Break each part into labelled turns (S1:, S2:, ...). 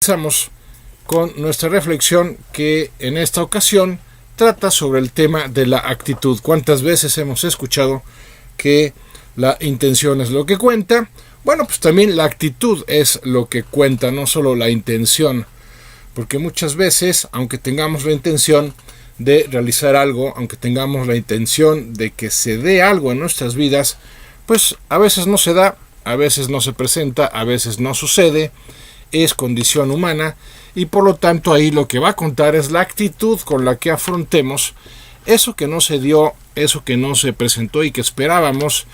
S1: Comenzamos con nuestra reflexión que en esta ocasión trata sobre el tema de la actitud. ¿Cuántas veces hemos escuchado que la intención es lo que cuenta? Bueno, pues también la actitud es lo que cuenta, no solo la intención, porque muchas veces, aunque tengamos la intención de realizar algo, aunque tengamos la intención de que se dé algo en nuestras vidas, pues a veces no se da, a veces no se presenta, a veces no sucede. Es condición humana y por lo tanto ahí lo que va a contar es la actitud con la que afrontemos eso que no se dio, eso que no se presentó y que esperábamos,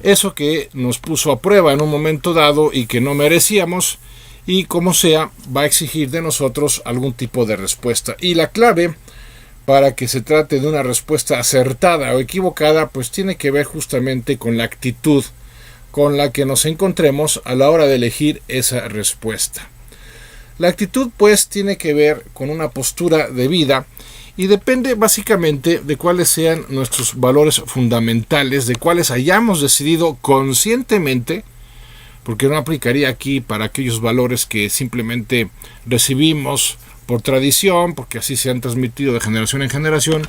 S1: eso que nos puso a prueba en un momento dado y que no merecíamos, y como sea va a exigir de nosotros algún tipo de respuesta. Y la clave para que se trate de una respuesta acertada o equivocada pues tiene que ver justamente con la actitud con la que nos encontremos a la hora de elegir esa respuesta. La actitud pues tiene que ver con una postura de vida y depende básicamente de cuáles sean nuestros valores fundamentales, de cuáles hayamos decidido conscientemente, porque no aplicaría aquí para aquellos valores que simplemente recibimos por tradición, porque así se han transmitido de generación en generación,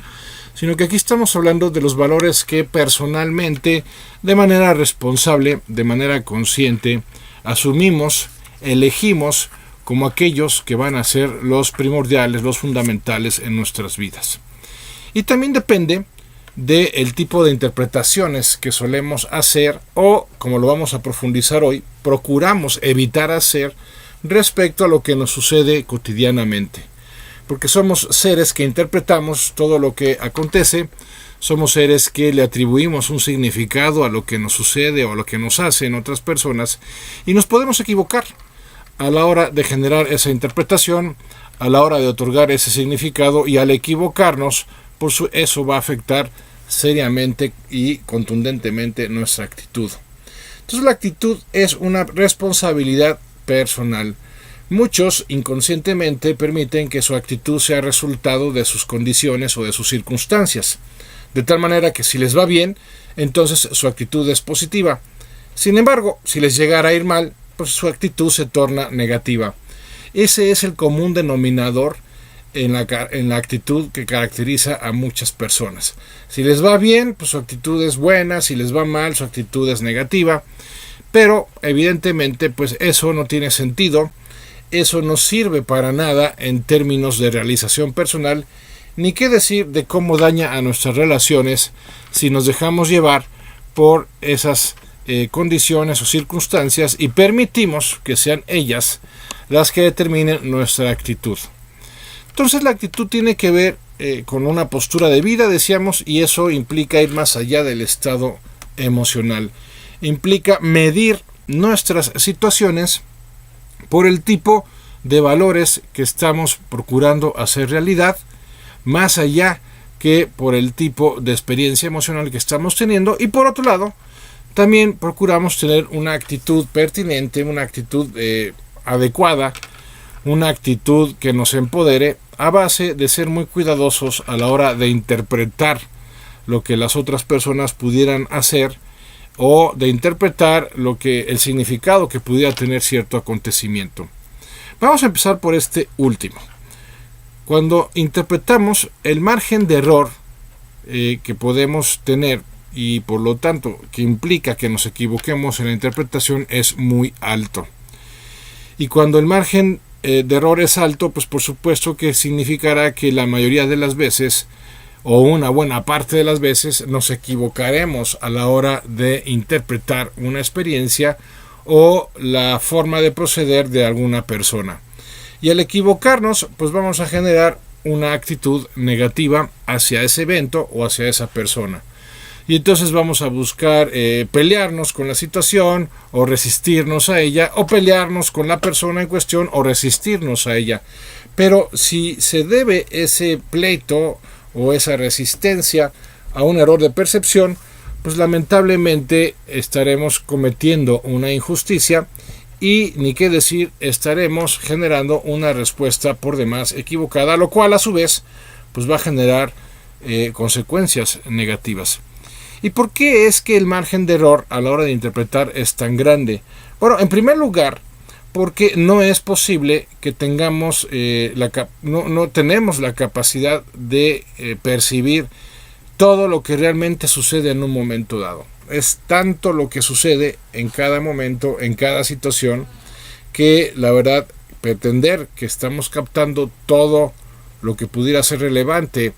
S1: sino que aquí estamos hablando de los valores que personalmente, de manera responsable, de manera consciente, asumimos, elegimos como aquellos que van a ser los primordiales, los fundamentales en nuestras vidas. Y también depende del tipo de interpretaciones que solemos hacer o, como lo vamos a profundizar hoy, procuramos evitar hacer respecto a lo que nos sucede cotidianamente. Porque somos seres que interpretamos todo lo que acontece, somos seres que le atribuimos un significado a lo que nos sucede o a lo que nos hacen otras personas y nos podemos equivocar a la hora de generar esa interpretación, a la hora de otorgar ese significado, y al equivocarnos, eso va a afectar seriamente y contundentemente nuestra actitud. Entonces la actitud es una responsabilidad personal. Muchos inconscientemente permiten que su actitud sea resultado de sus condiciones o de sus circunstancias, de tal manera que si les va bien, entonces su actitud es positiva. Sin embargo, si les llegara a ir mal, pues su actitud se torna negativa. Ese es el común denominador en la actitud que caracteriza a muchas personas. Si les va bien, pues su actitud es buena, si les va mal, su actitud es negativa, pero evidentemente pues eso no tiene sentido. Eso no sirve para nada en términos de realización personal, ni qué decir de cómo daña a nuestras relaciones si nos dejamos llevar por esas condiciones o circunstancias y permitimos que sean ellas las que determinen nuestra actitud. Entonces la actitud tiene que ver con una postura de vida, decíamos, y eso implica ir más allá del estado emocional. Implica medir nuestras situaciones por el tipo de valores que estamos procurando hacer realidad, más allá que por el tipo de experiencia emocional que estamos teniendo. Y por otro lado, también procuramos tener una actitud pertinente, una actitud adecuada, una actitud que nos empodere a base de ser muy cuidadosos a la hora de interpretar lo que las otras personas pudieran hacer o de interpretar el significado que pudiera tener cierto acontecimiento. Vamos a empezar por este último. Cuando interpretamos, el margen de error que podemos tener y por lo tanto que implica que nos equivoquemos en la interpretación es muy alto. Y cuando el margen de error es alto, pues por supuesto que significará que la mayoría de las veces o una buena parte de las veces nos equivocaremos a la hora de interpretar una experiencia o la forma de proceder de alguna persona. Y al equivocarnos, pues vamos a generar una actitud negativa hacia ese evento o hacia esa persona. Y entonces vamos a buscar pelearnos con la situación o resistirnos a ella, o pelearnos con la persona en cuestión o resistirnos a ella. Pero si se debe ese pleito o esa resistencia a un error de percepción, pues lamentablemente estaremos cometiendo una injusticia y, ni qué decir, estaremos generando una respuesta por demás equivocada, lo cual a su vez pues va a generar consecuencias negativas. ¿Y por qué es que el margen de error a la hora de interpretar es tan grande? Bueno, en primer lugar, porque no es posible que tengamos no tenemos la capacidad de percibir todo lo que realmente sucede en un momento dado. Es tanto lo que sucede en cada momento, en cada situación, que la verdad pretender que estamos captando todo lo que pudiera ser relevante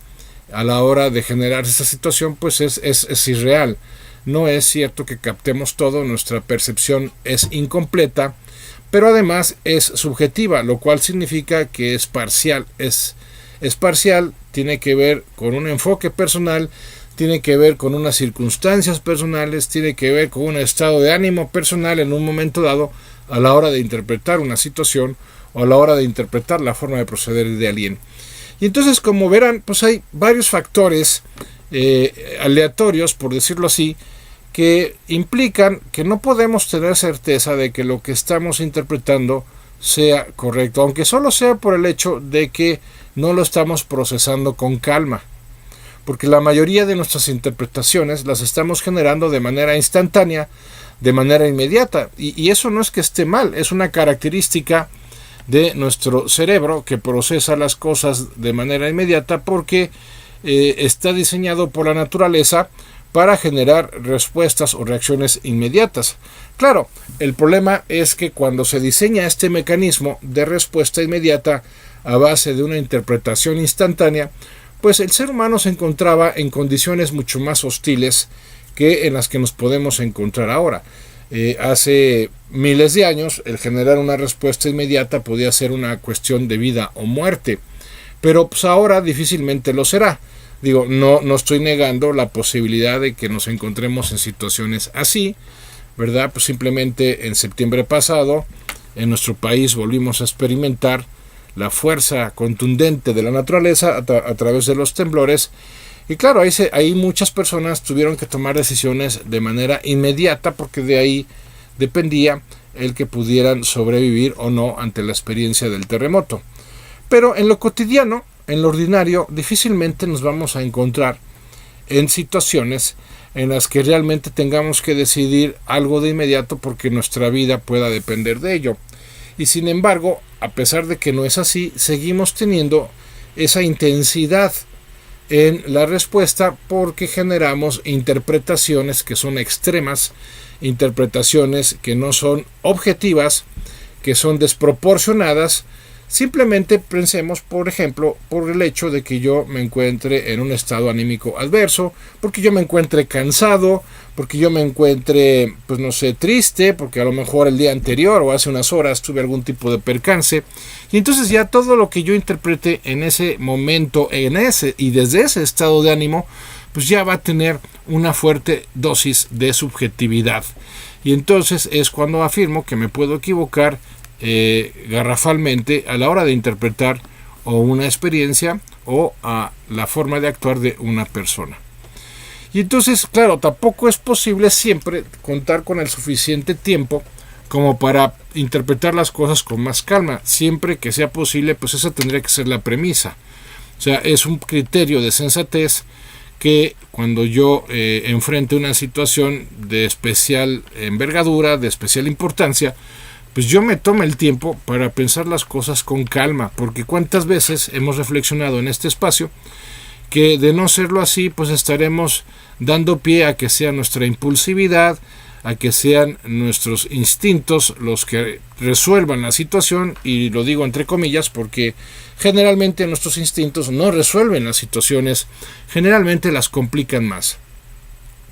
S1: a la hora de generar esa situación, pues es irreal. No es cierto que captemos todo, nuestra percepción es incompleta, pero además es subjetiva, lo cual significa que es parcial. Es parcial, tiene que ver con un enfoque personal, tiene que ver con unas circunstancias personales, tiene que ver con un estado de ánimo personal en un momento dado a la hora de interpretar una situación o a la hora de interpretar la forma de proceder de alguien. Y entonces, como verán, pues hay varios factores aleatorios, por decirlo así, que implican que no podemos tener certeza de que lo que estamos interpretando sea correcto, aunque solo sea por el hecho de que no lo estamos procesando con calma, porque la mayoría de nuestras interpretaciones las estamos generando de manera instantánea, de manera inmediata, y eso no es que esté mal, es una característica de nuestro cerebro que procesa las cosas de manera inmediata porque está diseñado por la naturaleza para generar respuestas o reacciones inmediatas. Claro, el problema es que cuando se diseña este mecanismo de respuesta inmediata a base de una interpretación instantánea, pues el ser humano se encontraba en condiciones mucho más hostiles que en las que nos podemos encontrar ahora. Hace miles de años el generar una respuesta inmediata podía ser una cuestión de vida o muerte, pero pues ahora difícilmente lo será. Digo, no estoy negando la posibilidad de que nos encontremos en situaciones así, ¿verdad? Pues simplemente en septiembre pasado en nuestro país volvimos a experimentar la fuerza contundente de la naturaleza a través de los temblores. Y claro, ahí muchas personas tuvieron que tomar decisiones de manera inmediata porque de ahí dependía el que pudieran sobrevivir o no ante la experiencia del terremoto. Pero en lo cotidiano, en lo ordinario, difícilmente nos vamos a encontrar en situaciones en las que realmente tengamos que decidir algo de inmediato porque nuestra vida pueda depender de ello. Y sin embargo, a pesar de que no es así, seguimos teniendo esa intensidad en la respuesta porque generamos interpretaciones que son extremas, interpretaciones que no son objetivas, que son desproporcionadas. Simplemente pensemos, por ejemplo, por el hecho de que yo me encuentre en un estado anímico adverso, porque yo me encuentre cansado, porque yo me encuentre, pues no sé, triste, porque a lo mejor el día anterior o hace unas horas tuve algún tipo de percance, y entonces ya todo lo que yo interprete en ese momento, y desde ese estado de ánimo, pues ya va a tener una fuerte dosis de subjetividad. Y entonces es cuando afirmo que me puedo equivocar garrafalmente a la hora de interpretar o una experiencia o a la forma de actuar de una persona. Y entonces, claro, tampoco es posible siempre contar con el suficiente tiempo como para interpretar las cosas con más calma. Siempre que sea posible, pues esa tendría que ser la premisa. O sea, es un criterio de sensatez que cuando yo enfrente una situación de especial envergadura, de especial importancia, pues yo me tomo el tiempo para pensar las cosas con calma, porque cuántas veces hemos reflexionado en este espacio que de no serlo así, pues estaremos dando pie a que sea nuestra impulsividad, a que sean nuestros instintos los que resuelvan la situación, y lo digo entre comillas porque generalmente nuestros instintos no resuelven las situaciones, generalmente las complican más.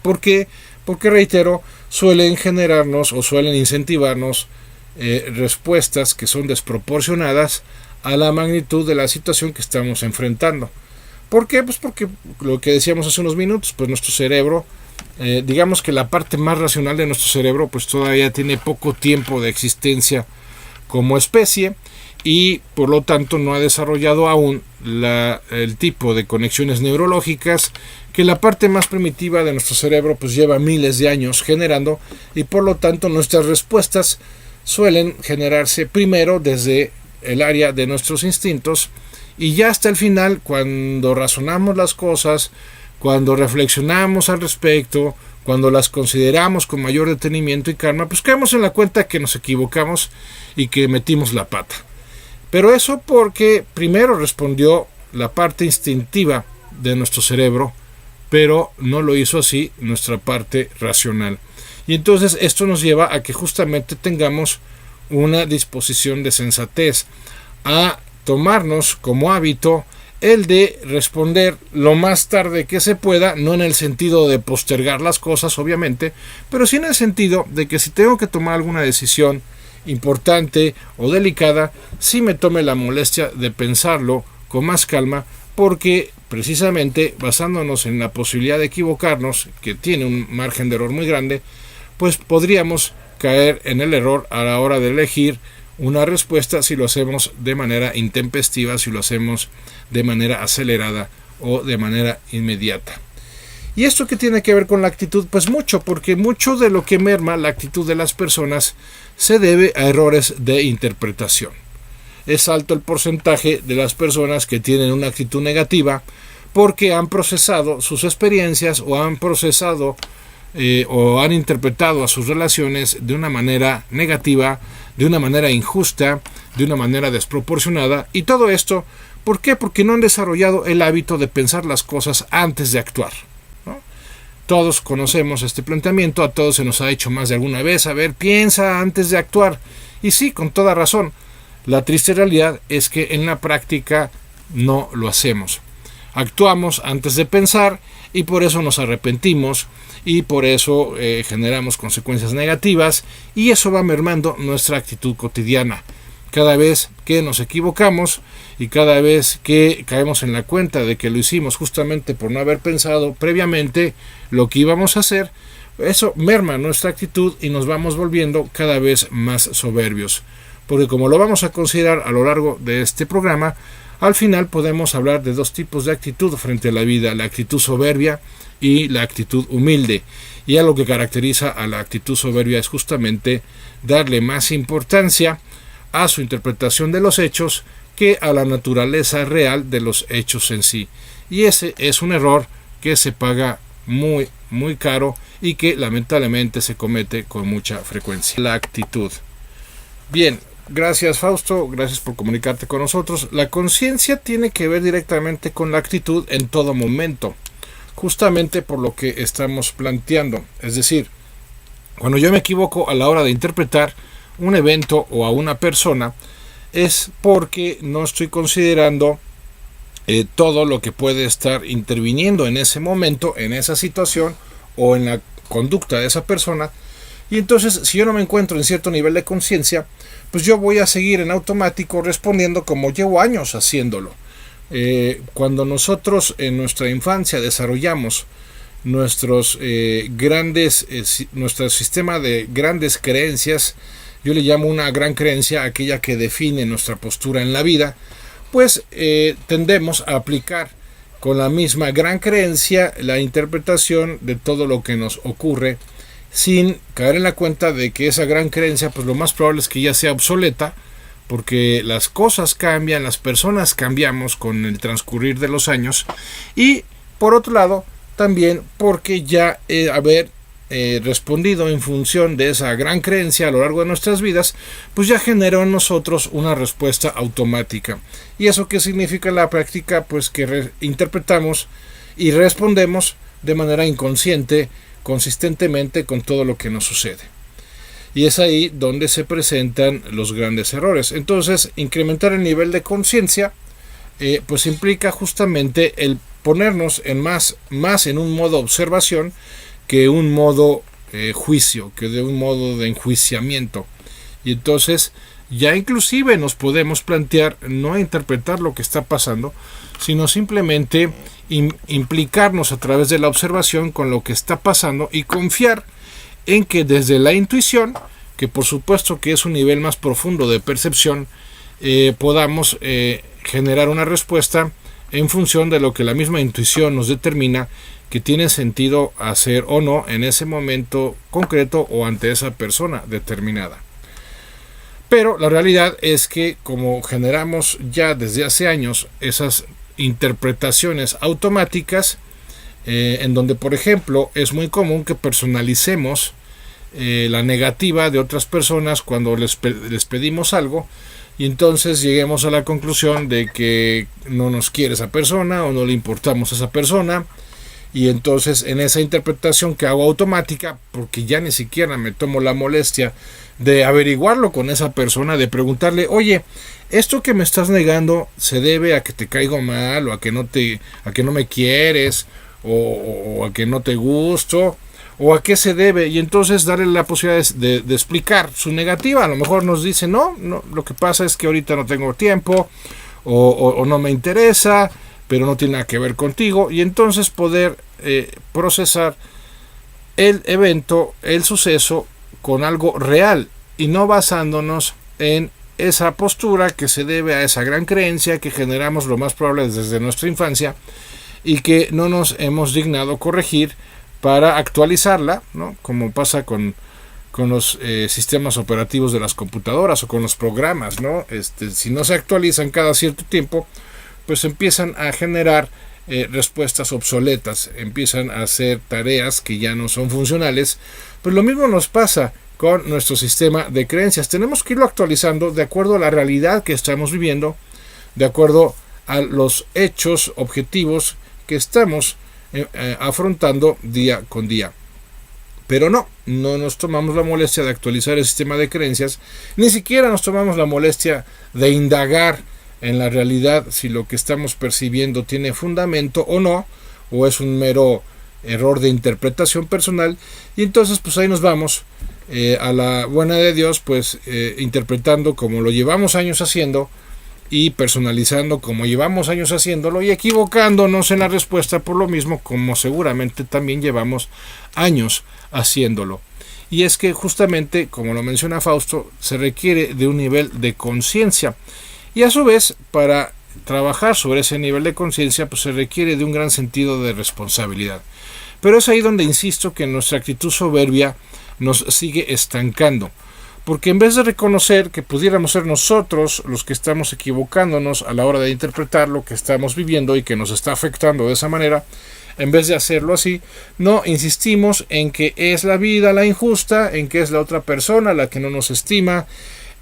S1: ¿Por qué? Porque, reitero, suelen generarnos o suelen incentivarnos respuestas que son desproporcionadas a la magnitud de la situación que estamos enfrentando. ¿Por qué? Pues porque lo que decíamos hace unos minutos, pues nuestro cerebro, digamos que la parte más racional de nuestro cerebro, pues todavía tiene poco tiempo de existencia como especie y por lo tanto no ha desarrollado aún el tipo de conexiones neurológicas que la parte más primitiva de nuestro cerebro pues lleva miles de años generando, y por lo tanto nuestras respuestas suelen generarse primero desde el área de nuestros instintos y ya hasta el final, cuando razonamos las cosas, cuando reflexionamos al respecto, cuando las consideramos con mayor detenimiento y calma, pues caemos en la cuenta que nos equivocamos y que metimos la pata. Pero eso porque primero respondió la parte instintiva de nuestro cerebro, pero no lo hizo así nuestra parte racional. Y entonces esto nos lleva a que justamente tengamos una disposición de sensatez, a tomarnos como hábito el de responder lo más tarde que se pueda, no en el sentido de postergar las cosas, obviamente, pero sí en el sentido de que si tengo que tomar alguna decisión importante o delicada, sí me tome la molestia de pensarlo con más calma, porque precisamente basándonos en la posibilidad de equivocarnos, que tiene un margen de error muy grande, pues podríamos caer en el error a la hora de elegir una respuesta si lo hacemos de manera intempestiva, si lo hacemos de manera acelerada o de manera inmediata. ¿Y esto qué tiene que ver con la actitud? Pues mucho, porque mucho de lo que merma la actitud de las personas se debe a errores de interpretación. Es alto el porcentaje de las personas que tienen una actitud negativa porque han procesado sus experiencias o han procesado o han interpretado a sus relaciones de una manera negativa, de una manera injusta, de una manera desproporcionada. Y todo esto, ¿por qué? Porque no han desarrollado el hábito de pensar las cosas antes de actuar, ¿no? Todos conocemos este planteamiento, a todos se nos ha hecho más de alguna vez, a ver, piensa antes de actuar. Y sí, con toda razón. La triste realidad es que en la práctica no lo hacemos. Actuamos antes de pensar y por eso nos arrepentimos y por eso generamos consecuencias negativas y eso va mermando nuestra actitud cotidiana. Cada vez que nos equivocamos y cada vez que caemos en la cuenta de que lo hicimos justamente por no haber pensado previamente lo que íbamos a hacer, eso merma nuestra actitud y nos vamos volviendo cada vez más soberbios. Porque como lo vamos a considerar a lo largo de este programa, al final podemos hablar de dos tipos de actitud frente a la vida, la actitud soberbia y la actitud humilde. Y algo que caracteriza a la actitud soberbia es justamente darle más importancia a su interpretación de los hechos que a la naturaleza real de los hechos en sí. Y ese es un error que se paga muy, muy caro y que lamentablemente se comete con mucha frecuencia. La actitud. Bien. Gracias, Fausto, gracias por comunicarte con nosotros. La conciencia tiene que ver directamente con la actitud en todo momento, justamente por lo que estamos planteando. Es decir, cuando yo me equivoco a la hora de interpretar un evento o a una persona, es porque no estoy considerando todo lo que puede estar interviniendo en ese momento, en esa situación o en la conducta de esa persona. Y entonces, si yo no me encuentro en cierto nivel de conciencia, pues yo voy a seguir en automático respondiendo como llevo años haciéndolo. Cuando nosotros en nuestra infancia desarrollamos nuestro sistema de grandes creencias, yo le llamo una gran creencia aquella que define nuestra postura en la vida, pues tendemos a aplicar con la misma gran creencia la interpretación de todo lo que nos ocurre, sin caer en la cuenta de que esa gran creencia, pues lo más probable es que ya sea obsoleta, porque las cosas cambian, las personas cambiamos con el transcurrir de los años, y por otro lado, también porque ya haber respondido en función de esa gran creencia a lo largo de nuestras vidas, pues ya generó en nosotros una respuesta automática. ¿Y eso qué significa en la práctica? Pues que interpretamos y respondemos de manera inconsciente, consistentemente con todo lo que nos sucede. Y es ahí donde se presentan los grandes errores. Entonces, incrementar el nivel de conciencia pues implica justamente el ponernos en más en un modo observación que un modo juicio, que de un modo de enjuiciamiento. Y entonces ya inclusive nos podemos plantear no interpretar lo que está pasando, sino simplemente implicarnos a través de la observación con lo que está pasando y confiar en que desde la intuición, que por supuesto que es un nivel más profundo de percepción, podamos generar una respuesta en función de lo que la misma intuición nos determina que tiene sentido hacer o no en ese momento concreto o ante esa persona determinada. Pero la realidad es que como generamos ya desde hace años esas interpretaciones automáticas, en donde, por ejemplo, es muy común que personalicemos la negativa de otras personas cuando les pedimos algo, y entonces lleguemos a la conclusión de que no nos quiere esa persona o no le importamos a esa persona, y entonces en esa interpretación que hago automática, porque ya ni siquiera me tomo la molestia de averiguarlo con esa persona, de preguntarle, oye, esto que me estás negando se debe a que te caigo mal, o a que no me quieres, o a que no te gusto, o a qué se debe, y entonces darle la posibilidad de explicar su negativa. A lo mejor nos dice, no, lo que pasa es que ahorita no tengo tiempo, o no me interesa, pero no tiene nada que ver contigo, y entonces poder procesar el evento, el suceso, con algo real, y no basándonos en esa postura que se debe a esa gran creencia que generamos lo más probable desde nuestra infancia, y que no nos hemos dignado corregir para actualizarla, ¿no? Como pasa con los sistemas operativos de las computadoras o con los programas, ¿no? Si no se actualizan cada cierto tiempo, pues empiezan a generar respuestas obsoletas, empiezan a hacer tareas que ya no son funcionales. Pues lo mismo nos pasa con nuestro sistema de creencias. Tenemos que irlo actualizando de acuerdo a la realidad que estamos viviendo, de acuerdo a los hechos objetivos que estamos afrontando día con día. Pero no nos tomamos la molestia de actualizar el sistema de creencias, ni siquiera nos tomamos la molestia de indagar en la realidad si lo que estamos percibiendo tiene fundamento o no, o es un mero error de interpretación personal, y entonces pues ahí nos vamos a la buena de Dios, pues interpretando como lo llevamos años haciendo, y personalizando como llevamos años haciéndolo, y equivocándonos en la respuesta por lo mismo, como seguramente también llevamos años haciéndolo. Y es que justamente, como lo menciona Fausto, se requiere de un nivel de conciencia, y a su vez, para trabajar sobre ese nivel de conciencia, pues se requiere de un gran sentido de responsabilidad. Pero es ahí donde insisto que nuestra actitud soberbia nos sigue estancando, porque en vez de reconocer que pudiéramos ser nosotros los que estamos equivocándonos a la hora de interpretar lo que estamos viviendo y que nos está afectando de esa manera, en vez de hacerlo así, no insistimos en que es la vida la injusta, en que es la otra persona la que no nos estima,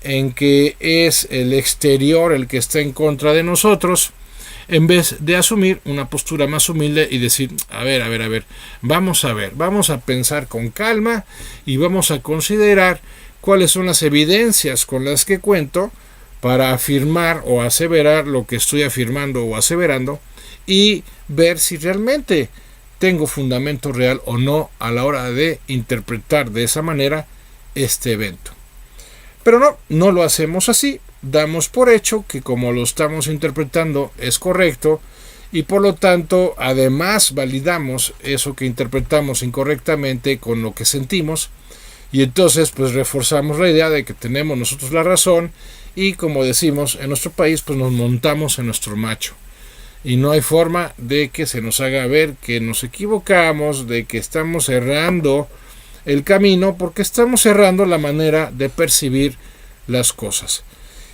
S1: en que es el exterior el que está en contra de nosotros, en vez de asumir una postura más humilde y decir, a ver, vamos a pensar con calma y vamos a considerar cuáles son las evidencias con las que cuento para afirmar o aseverar lo que estoy afirmando o aseverando, y ver si realmente tengo fundamento real o no a la hora de interpretar de esa manera este evento. Pero no lo hacemos así. Damos por hecho que como lo estamos interpretando es correcto, y por lo tanto además validamos eso que interpretamos incorrectamente con lo que sentimos, y entonces pues reforzamos la idea de que tenemos nosotros la razón, y como decimos en nuestro país, pues nos montamos en nuestro macho, y no hay forma de que se nos haga ver que nos equivocamos, de que estamos errando el camino, porque estamos errando la manera de percibir las cosas.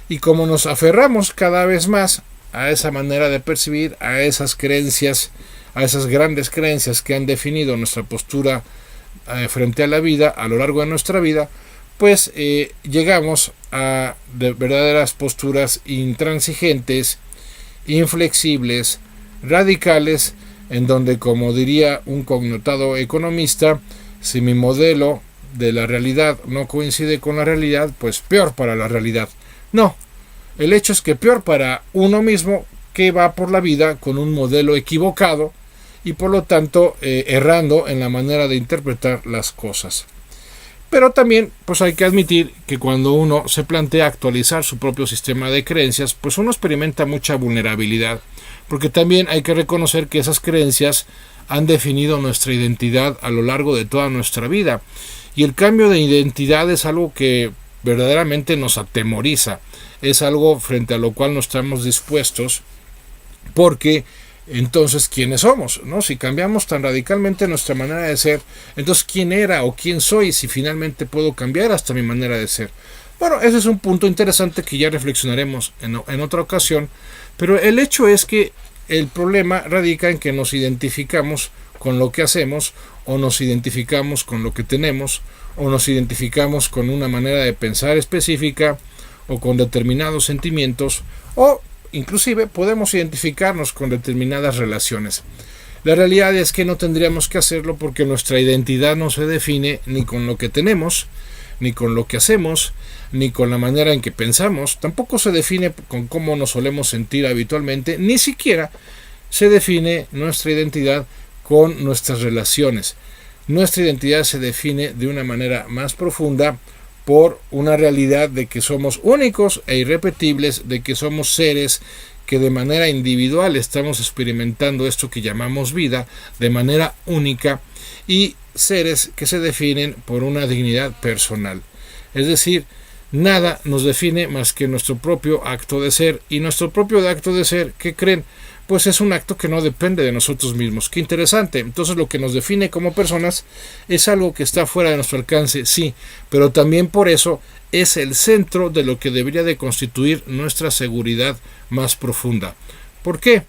S1: Y como nos aferramos cada vez más a esa manera de percibir, a esas creencias, a esas grandes creencias que han definido nuestra postura frente a la vida a lo largo de nuestra vida, pues llegamos a verdaderas posturas intransigentes, inflexibles, radicales, en donde, como diría un connotado economista, si mi modelo de la realidad no coincide con la realidad, pues peor para la realidad. No, el hecho es que peor para uno mismo, que va por la vida con un modelo equivocado y por lo tanto errando en la manera de interpretar las cosas. Pero también pues hay que admitir que cuando uno se plantea actualizar su propio sistema de creencias, pues uno experimenta mucha vulnerabilidad, porque también hay que reconocer que esas creencias han definido nuestra identidad a lo largo de toda nuestra vida, y el cambio de identidad es algo que verdaderamente nos atemoriza, es algo frente a lo cual no estamos dispuestos, porque entonces ¿quiénes somos? ¿No? Si cambiamos tan radicalmente nuestra manera de ser, entonces ¿quién era o quién soy si finalmente puedo cambiar hasta mi manera de ser? Bueno, ese es un punto interesante que ya reflexionaremos en otra ocasión, pero el hecho es que el problema radica en que nos identificamos con lo que hacemos, o nos identificamos con lo que tenemos, o nos identificamos con una manera de pensar específica, o con determinados sentimientos, o inclusive podemos identificarnos con determinadas relaciones. La realidad es que no tendríamos que hacerlo porque nuestra identidad no se define ni con lo que tenemos, ni con lo que hacemos, ni con la manera en que pensamos, tampoco se define con cómo nos solemos sentir habitualmente, ni siquiera se define nuestra identidad con nuestras relaciones. Nuestra identidad se define de una manera más profunda por una realidad de que somos únicos e irrepetibles, de que somos seres que de manera individual estamos experimentando esto que llamamos vida de manera única, y seres que se definen por una dignidad personal. Es decir, nada nos define más que nuestro propio acto de ser, y nuestro propio acto de ser, ¿qué creen? Pues es un acto que no depende de nosotros mismos. Qué interesante. Entonces lo que nos define como personas es algo que está fuera de nuestro alcance, sí, pero también por eso es el centro de lo que debería de constituir nuestra seguridad más profunda. ¿Por qué?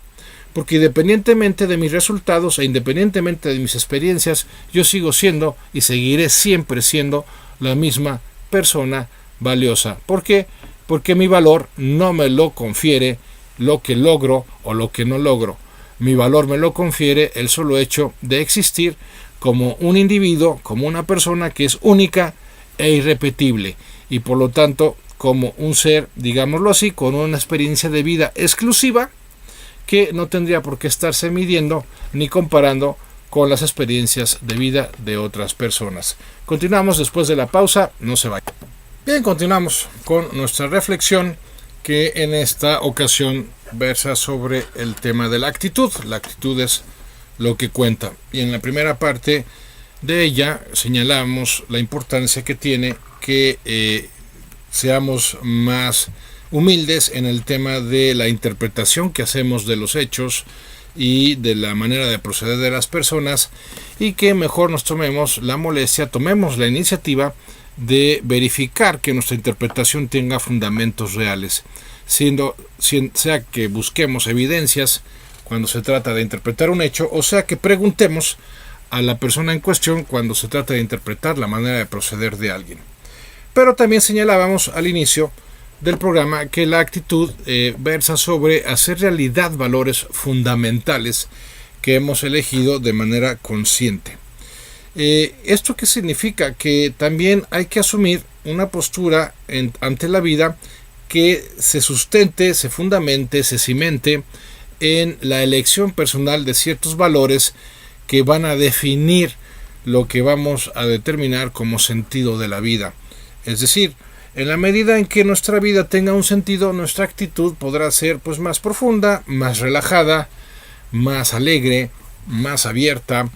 S1: Porque independientemente de mis resultados e independientemente de mis experiencias, yo sigo siendo y seguiré siempre siendo la misma persona valiosa. ¿Por qué? Porque mi valor no me lo confiere lo que logro o lo que no logro. Mi valor me lo confiere el solo hecho de existir como un individuo, como una persona que es única e irrepetible, y por lo tanto como un ser, digámoslo así, con una experiencia de vida exclusiva que no tendría por qué estarse midiendo ni comparando con las experiencias de vida de otras personas. Continuamos después de la pausa, no se vayan. Bien, continuamos con nuestra reflexión, que en esta ocasión versa sobre el tema de la actitud. La actitud es lo que cuenta, y en la primera parte de ella señalamos la importancia que tiene que seamos más humildes en el tema de la interpretación que hacemos de los hechos y de la manera de proceder de las personas, y que mejor nos tomemos la molestia, tomemos la iniciativa de verificar que nuestra interpretación tenga fundamentos reales, sea que busquemos evidencias cuando se trata de interpretar un hecho, o sea que preguntemos a la persona en cuestión cuando se trata de interpretar la manera de proceder de alguien. Pero también señalábamos al inicio del programa que la actitud versa sobre hacer realidad valores fundamentales que hemos elegido de manera consciente. ¿Esto qué significa? Que también hay que asumir una postura ante la vida que se sustente, se fundamente, se cimente en la elección personal de ciertos valores que van a definir lo que vamos a determinar como sentido de la vida. Es decir, en la medida en que nuestra vida tenga un sentido, nuestra actitud podrá ser pues más profunda, más relajada, más alegre, más abierta,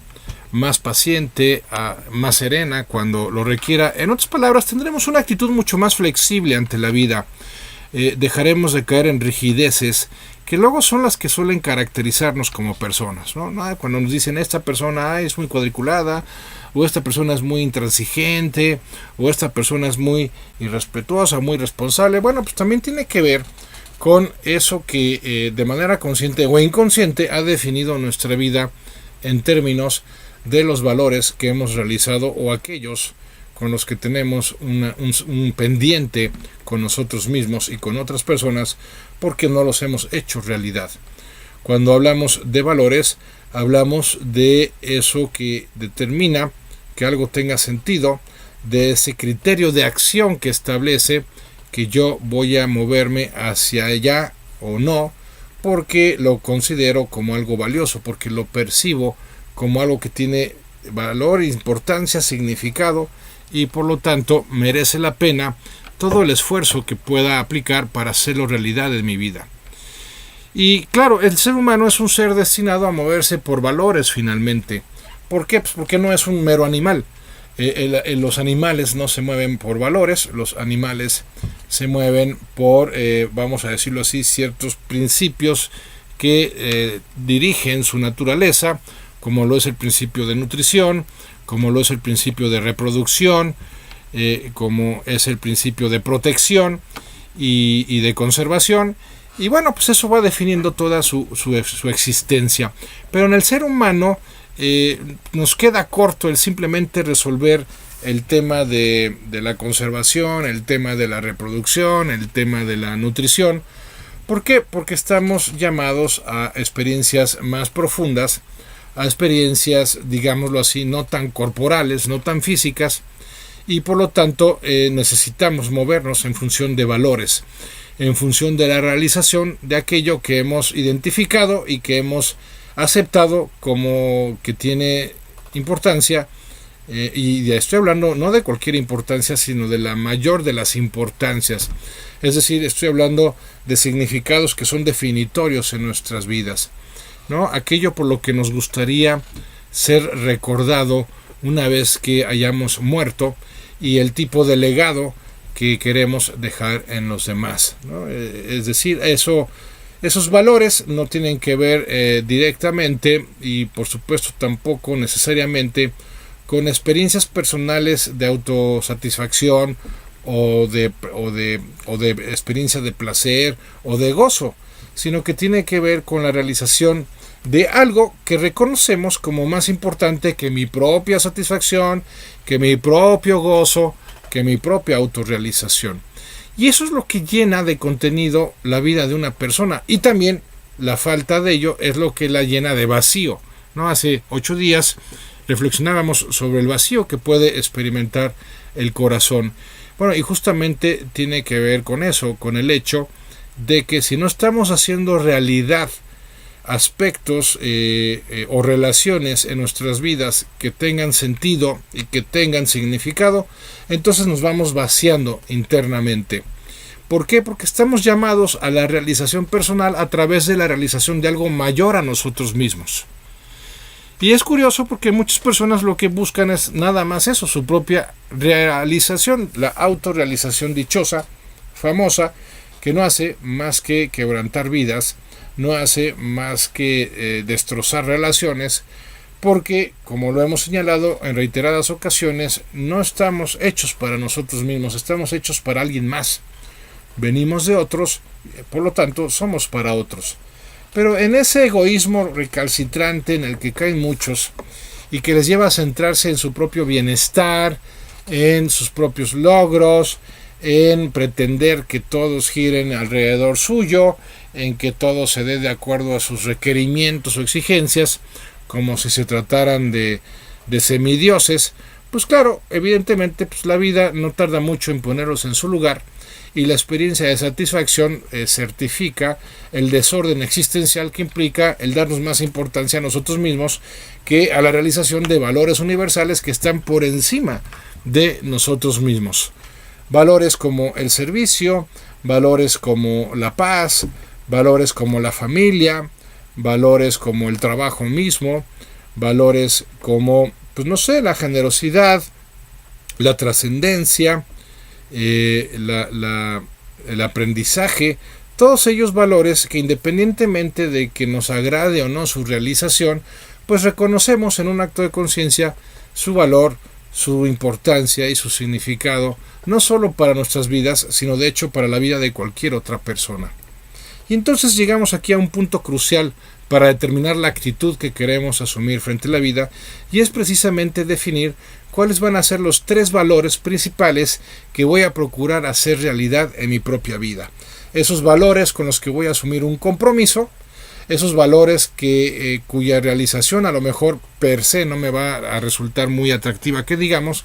S1: más paciente, más serena cuando lo requiera. En otras palabras, tendremos una actitud mucho más flexible ante la vida. Dejaremos de caer en rigideces que luego son las que suelen caracterizarnos como personas, ¿no? Cuando nos dicen esta persona es muy cuadriculada, o esta persona es muy intransigente, o esta persona es muy irrespetuosa, muy responsable, bueno, pues también tiene que ver con eso que de manera consciente o inconsciente ha definido nuestra vida en términos de los valores que hemos realizado o aquellos con los que tenemos un pendiente con nosotros mismos y con otras personas porque no los hemos hecho realidad. Cuando hablamos de valores, hablamos de eso que determina que algo tenga sentido, de ese criterio de acción que establece que yo voy a moverme hacia allá o no, porque lo considero como algo valioso, porque lo percibo como algo que tiene valor, importancia, significado, y por lo tanto merece la pena todo el esfuerzo que pueda aplicar para hacerlo realidad en mi vida. Y claro, el ser humano es un ser destinado a moverse por valores finalmente. ¿Por qué? Pues porque no es un mero animal. Los animales no se mueven por valores, los animales se mueven por, vamos a decirlo así, ciertos principios que dirigen su naturaleza, como lo es el principio de nutrición, como lo es el principio de reproducción, como es el principio de protección y de conservación. Y bueno, pues eso va definiendo toda su existencia. Pero en el ser humano nos queda corto el simplemente resolver el tema de la conservación, el tema de la reproducción, el tema de la nutrición. ¿Por qué? Porque estamos llamados a experiencias más profundas, a experiencias, digámoslo así, no tan corporales, no tan físicas, y por lo tanto necesitamos movernos en función de valores, en función de la realización de aquello que hemos identificado y que hemos aceptado como que tiene importancia, y ya estoy hablando no de cualquier importancia, sino de la mayor de las importancias. Es decir, estoy hablando de significados que son definitorios en nuestras vidas, ¿no? Aquello por lo que nos gustaría ser recordado una vez que hayamos muerto, y el tipo de legado que queremos dejar en los demás, ¿no? Es decir, esos valores no tienen que ver directamente, y por supuesto tampoco necesariamente, con experiencias personales de autosatisfacción o de experiencia de placer o de gozo, sino que tiene que ver con la realización de algo que reconocemos como más importante que mi propia satisfacción, que mi propio gozo, que mi propia autorrealización. Y eso es lo que llena de contenido la vida de una persona, y también la falta de ello es lo que la llena de vacío, ¿no? Hace 8 días reflexionábamos sobre el vacío que puede experimentar el corazón. Bueno, y justamente tiene que ver con eso, con el hecho de que si no estamos haciendo realidad aspectos o relaciones en nuestras vidas que tengan sentido y que tengan significado, entonces nos vamos vaciando internamente. ¿Por qué? Porque estamos llamados a la realización personal a través de la realización de algo mayor a nosotros mismos. Y es curioso porque muchas personas lo que buscan es nada más eso, su propia realización, la autorrealización dichosa, famosa, que no hace más que quebrantar vidas, no hace más que destrozar relaciones, porque, como lo hemos señalado en reiteradas ocasiones, no estamos hechos para nosotros mismos, estamos hechos para alguien más. Venimos de otros, por lo tanto somos para otros. Pero en ese egoísmo recalcitrante en el que caen muchos y que les lleva a centrarse en su propio bienestar, en sus propios logros, en pretender que todos giren alrededor suyo, en que todo se dé de acuerdo a sus requerimientos o exigencias, como si se trataran de semidioses, pues claro, evidentemente pues la vida no tarda mucho en ponerlos en su lugar, y la experiencia de satisfacción certifica el desorden existencial que implica el darnos más importancia a nosotros mismos que a la realización de valores universales que están por encima de nosotros mismos. Valores como el servicio, valores como la paz, valores como la familia, valores como el trabajo mismo, valores como, pues no sé, la generosidad, la trascendencia, el aprendizaje, todos ellos valores que, independientemente de que nos agrade o no su realización, pues reconocemos en un acto de conciencia su valor, su importancia y su significado, no solo para nuestras vidas, sino de hecho para la vida de cualquier otra persona. Y entonces llegamos aquí a un punto crucial para determinar la actitud que queremos asumir frente a la vida, y es precisamente definir cuáles van a ser los 3 valores principales que voy a procurar hacer realidad en mi propia vida. Esos valores con los que voy a asumir un compromiso, esos valores cuya realización a lo mejor per se no me va a resultar muy atractiva, que digamos,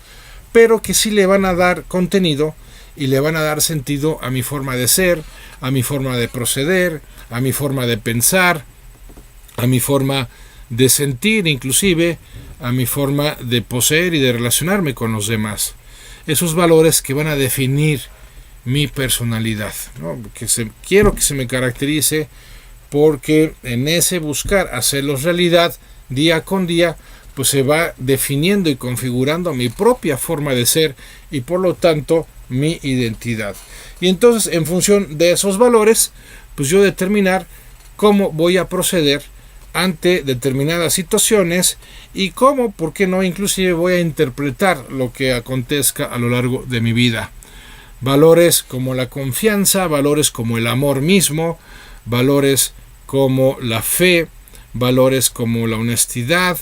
S1: pero que sí le van a dar contenido y le van a dar sentido a mi forma de ser, a mi forma de proceder, a mi forma de pensar, a mi forma de sentir, inclusive a mi forma de poseer y de relacionarme con los demás. Esos valores que van a definir mi personalidad, ¿no? Quiero que se me caracterice, porque en ese buscar hacerlos realidad día con día, pues se va definiendo y configurando mi propia forma de ser y por lo tanto mi identidad. Y entonces, en función de esos valores, pues yo determinar cómo voy a proceder ante determinadas situaciones y cómo, por qué no, inclusive voy a interpretar lo que acontezca a lo largo de mi vida. Valores como la confianza, valores como el amor mismo, valores como la fe, valores como la honestidad,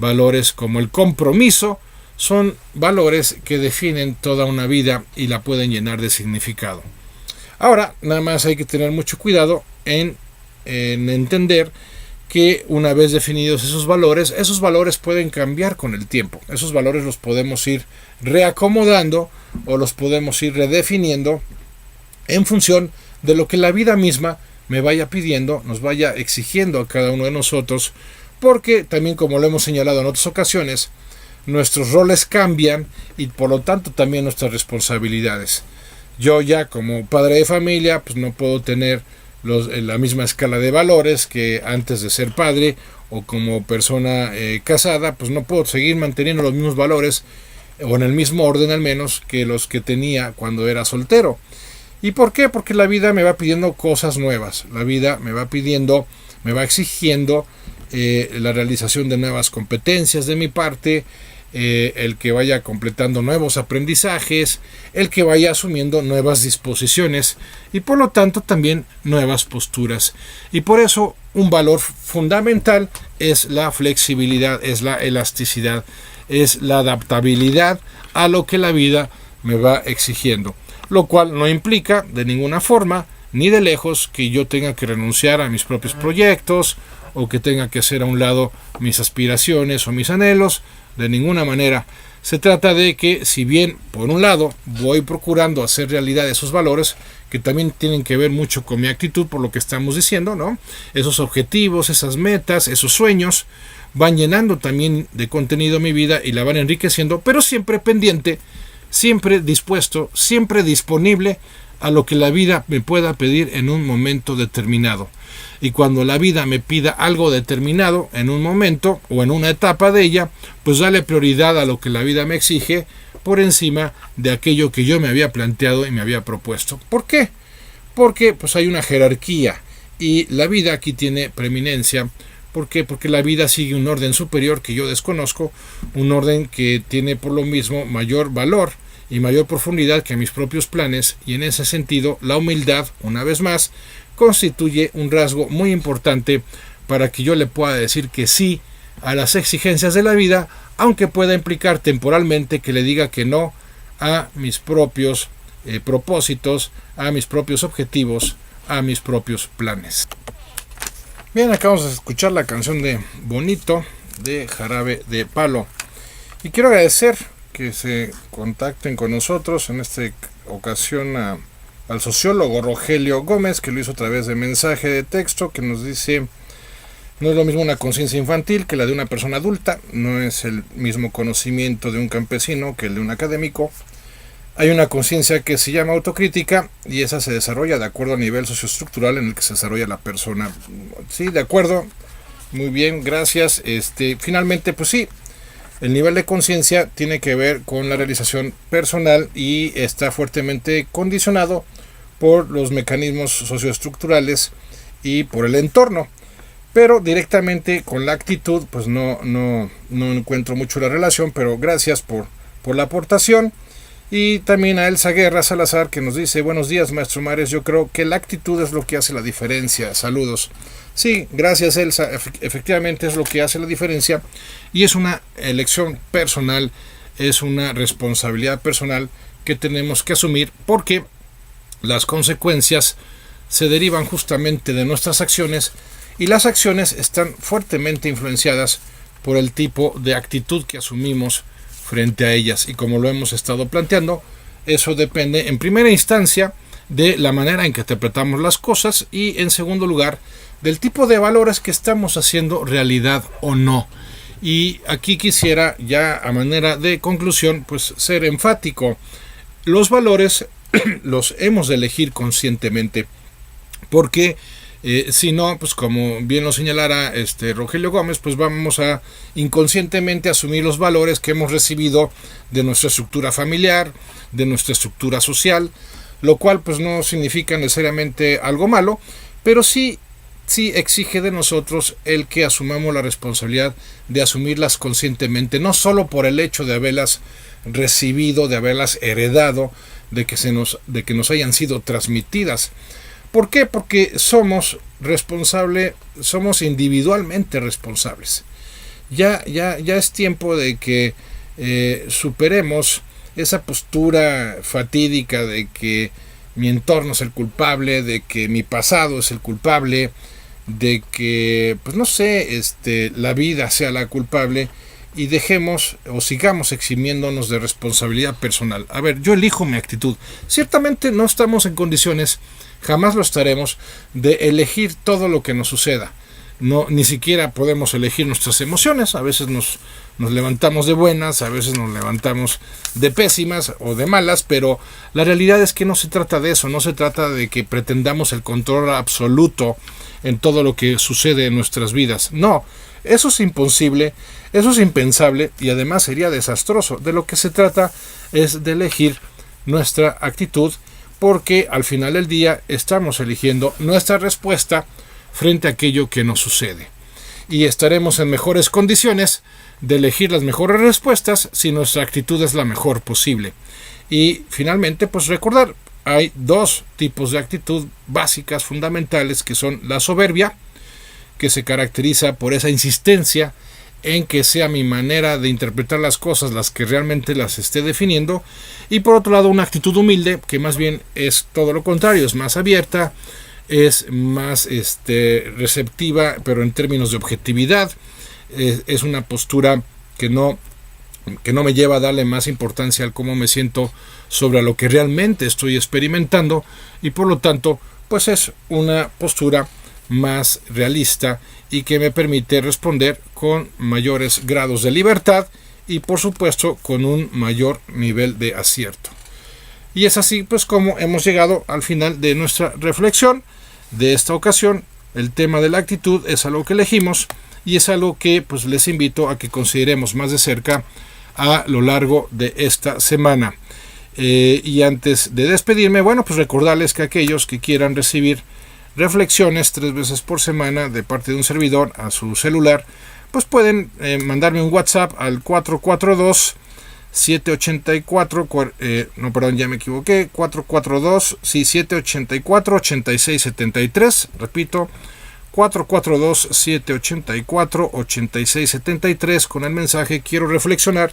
S1: valores como el compromiso, son valores que definen toda una vida y la pueden llenar de significado. Ahora, nada más hay que tener mucho cuidado en entender que una vez definidos esos valores pueden cambiar con el tiempo. Esos valores los podemos ir reacomodando o los podemos ir redefiniendo en función de lo que la vida misma me vaya pidiendo, nos vaya exigiendo a cada uno de nosotros, porque también, como lo hemos señalado en otras ocasiones, nuestros roles cambian y por lo tanto también nuestras responsabilidades. Yo ya como padre de familia pues no puedo tener la misma escala de valores que antes de ser padre, o como persona casada pues no puedo seguir manteniendo los mismos valores o en el mismo orden al menos que los que tenía cuando era soltero. ¿Y por qué? Porque la vida me va pidiendo cosas nuevas, la vida me va exigiendo la realización de nuevas competencias de mi parte, el que vaya completando nuevos aprendizajes, el que vaya asumiendo nuevas disposiciones y por lo tanto también nuevas posturas. Y por eso un valor fundamental es la flexibilidad, es la elasticidad, es la adaptabilidad a lo que la vida me va exigiendo, lo cual no implica de ninguna forma ni de lejos que yo tenga que renunciar a mis propios proyectos o que tenga que hacer a un lado mis aspiraciones o mis anhelos. De ninguna manera. Se trata de que, si bien por un lado voy procurando hacer realidad esos valores, que también tienen que ver mucho con mi actitud, por lo que estamos diciendo, ¿no? Esos objetivos, esas metas, esos sueños van llenando también de contenido mi vida y la van enriqueciendo, pero siempre pendiente, siempre dispuesto, siempre disponible a lo que la vida me pueda pedir en un momento determinado. Y cuando la vida me pida algo determinado en un momento o en una etapa de ella, pues dale prioridad a lo que la vida me exige por encima de aquello que yo me había planteado y me había propuesto. ¿Por qué? Porque pues hay una jerarquía y la vida aquí tiene preeminencia. ¿Por qué? Porque la vida sigue un orden superior que yo desconozco, un orden que tiene por lo mismo mayor valor y mayor profundidad que mis propios planes, y en ese sentido la humildad, una vez más, constituye un rasgo muy importante para que yo le pueda decir que sí a las exigencias de la vida, aunque pueda implicar temporalmente que le diga que no a mis propios propósitos, a mis propios objetivos, a mis propios planes. Bien, acabamos de escuchar la canción de Bonito de Jarabe de Palo y quiero agradecer que se contacten con nosotros en esta ocasión al sociólogo Rogelio Gómez, que lo hizo a través de mensaje de texto, que nos dice: no es lo mismo una conciencia infantil que la de una persona adulta, no es el mismo conocimiento de un campesino que el de un académico. Hay una conciencia que se llama autocrítica y esa se desarrolla de acuerdo al nivel socioestructural en el que se desarrolla la persona. Sí, de acuerdo, muy bien, gracias. Finalmente, pues sí, el nivel de conciencia tiene que ver con la realización personal y está fuertemente condicionado por los mecanismos socioestructurales y por el entorno. Pero directamente con la actitud, pues no encuentro mucho la relación, pero gracias por la aportación. Y también a Elsa Guerra Salazar, que nos dice: buenos días, maestro Mares, yo creo que la actitud es lo que hace la diferencia, saludos. Sí, gracias Elsa, efectivamente es lo que hace la diferencia y es una elección personal, es una responsabilidad personal que tenemos que asumir, porque las consecuencias se derivan justamente de nuestras acciones y las acciones están fuertemente influenciadas por el tipo de actitud que asumimos frente a ellas, y como lo hemos estado planteando, eso depende en primera instancia de la manera en que interpretamos las cosas y en segundo lugar del tipo de valores que estamos haciendo realidad o no. Y aquí quisiera ya a manera de conclusión pues ser enfático: los valores los hemos de elegir conscientemente, porque si no, pues como bien lo señalara Rogelio Gómez, pues vamos a inconscientemente asumir los valores que hemos recibido de nuestra estructura familiar, de nuestra estructura social, lo cual pues no significa necesariamente algo malo, pero sí exige de nosotros el que asumamos la responsabilidad de asumirlas conscientemente, no solo por el hecho de haberlas recibido, de haberlas heredado, de que nos hayan sido transmitidas. ¿Por qué? Porque somos individualmente responsables. Ya es tiempo de que superemos esa postura fatídica de que mi entorno es el culpable, de que mi pasado es el culpable, de que, pues no sé, la vida sea la culpable, y dejemos o sigamos eximiéndonos de responsabilidad personal. A ver, yo elijo mi actitud. Ciertamente no estamos en condiciones, jamás lo estaremos, de elegir todo lo que nos suceda. No, ni siquiera podemos elegir nuestras emociones. A veces nos levantamos de buenas, a veces nos levantamos de pésimas o de malas, pero la realidad es que no se trata de eso, no se trata de que pretendamos el control absoluto en todo lo que sucede en nuestras vidas. No, eso es imposible, eso es impensable y además sería desastroso. De lo que se trata es de elegir nuestra actitud, porque al final del día estamos eligiendo nuestra respuesta frente a aquello que nos sucede. Y estaremos en mejores condiciones de elegir las mejores respuestas si nuestra actitud es la mejor posible. Y finalmente, pues recordar, hay dos tipos de actitud básicas, fundamentales, que son la soberbia, que se caracteriza por esa insistencia en que sea mi manera de interpretar las cosas las que realmente las esté definiendo, y por otro lado una actitud humilde, que más bien es todo lo contrario, es más abierta, es más receptiva, pero en términos de objetividad, es una postura que no me lleva a darle más importancia al cómo me siento sobre lo que realmente estoy experimentando, y por lo tanto pues es una postura más realista y que me permite responder con mayores grados de libertad y por supuesto con un mayor nivel de acierto. Y es así pues como hemos llegado al final de nuestra reflexión de esta ocasión. El tema de la actitud es algo que elegimos y es algo que pues les invito a que consideremos más de cerca a lo largo de esta semana. Y antes de despedirme, bueno, pues recordarles que aquellos que quieran recibir reflexiones 3 veces por semana de parte de un servidor a su celular, pues pueden mandarme un WhatsApp al 442-784-8673, repito, 442-784-8673 con el mensaje quiero reflexionar,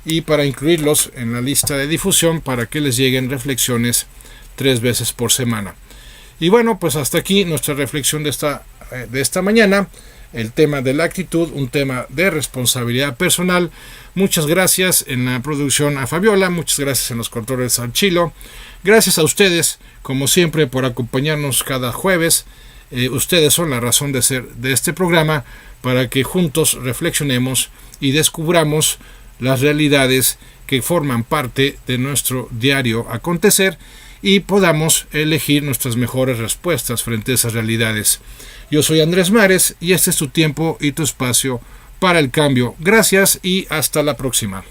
S1: y para incluirlos en la lista de difusión para que les lleguen reflexiones 3 veces por semana. Y bueno, pues hasta aquí nuestra reflexión de esta mañana, el tema de la actitud, un tema de responsabilidad personal. Muchas gracias en la producción a Fabiola, muchas gracias en los controles al Chilo, gracias a ustedes como siempre por acompañarnos cada jueves. Ustedes son la razón de ser de este programa, para que juntos reflexionemos y descubramos las realidades que forman parte de nuestro diario acontecer y podamos elegir nuestras mejores respuestas frente a esas realidades. Yo soy Andrés Mares y este es tu tiempo y tu espacio para el cambio. Gracias y hasta la próxima.